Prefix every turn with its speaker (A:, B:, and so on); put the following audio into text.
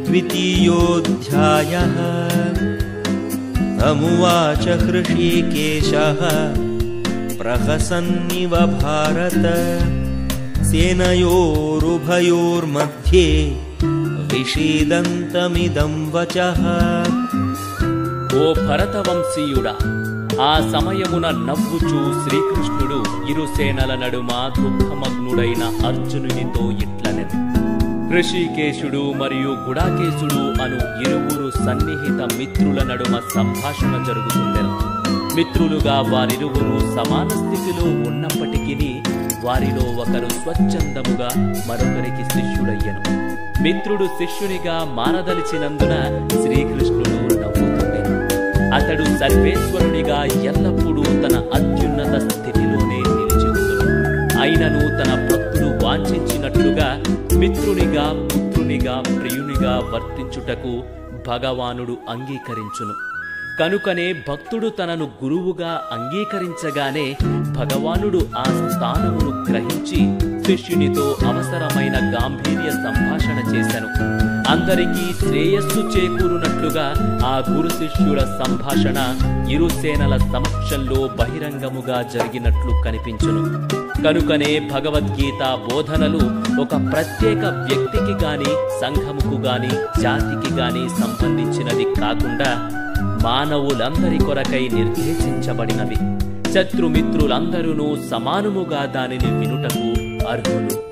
A: द्वितीयोऽध्यायः। तमुवाच हृषीकेशः प्रहसन्निव भारत सेनयोरुभयोर्मध्ये विषीदन्तमिदं वचः।
B: ఓ భరతవంశీయుడా, ఆ సమయమున నవ్వుచూ శ్రీకృష్ణుడు ఇరు సేనల నడుమ దుఃఖమగ్నుడైన అర్జునునితో ఇట్లనెను. హృషీకేశుడు మరియు గుడాకేశుడు అను ఇరువురు సన్నిహిత మిత్రుల నడుమ సంభాషణ జరుగుతుండెను. మిత్రులుగా వారిరువురు సమాన స్థితిలో ఉన్నప్పటికీ వారిలో ఒకరు స్వచ్ఛందముగా మరొకరికి శిష్యుడయ్యను. మిత్రుడు శిష్యునిగా మారదలిచినందున శ్రీకృష్ణుడు నవ్వుతుండెను. అతడు సర్వేశ్వరునిగా ఎల్లప్పుడూ తన అత్యున్నత స్థితిలోనే నిలిచియుండును. అయినను తన భక్తుడు వాంఛించినట్లుగా మిత్రునిగా, పుత్రునిగా, ప్రియునిగా వర్తించుటకు భగవానుడు అంగీకరించును. కనుకనే భక్తుడు తనను గురువుగా అంగీకరించగానే భగవానుడు ఆ స్థానమును గ్రహించి శిష్యునితో అవసరమైన గాంభీర్య సంభాషణ చేశాను. అందరికీ శ్రేయస్సు చేకూరునట్లుగా ఆ గురు శిష్యుల సంభాషణ ఇరు సేనల సమక్షంలో బహిరంగముగా జరిగినట్లు కనిపించును. కనుకనే భగవద్గీత బోధనలు ఒక ప్రత్యేక వ్యక్తికి గాని, సంఘముకు గాని, జాతికి గాని సంబంధించినది కాకుండా మానవులందరి కొరకై నిర్దేశించబడినవి. శత్రుమిత్రులందరూ సమానముగా దానిని వినుటకు అర్హులు.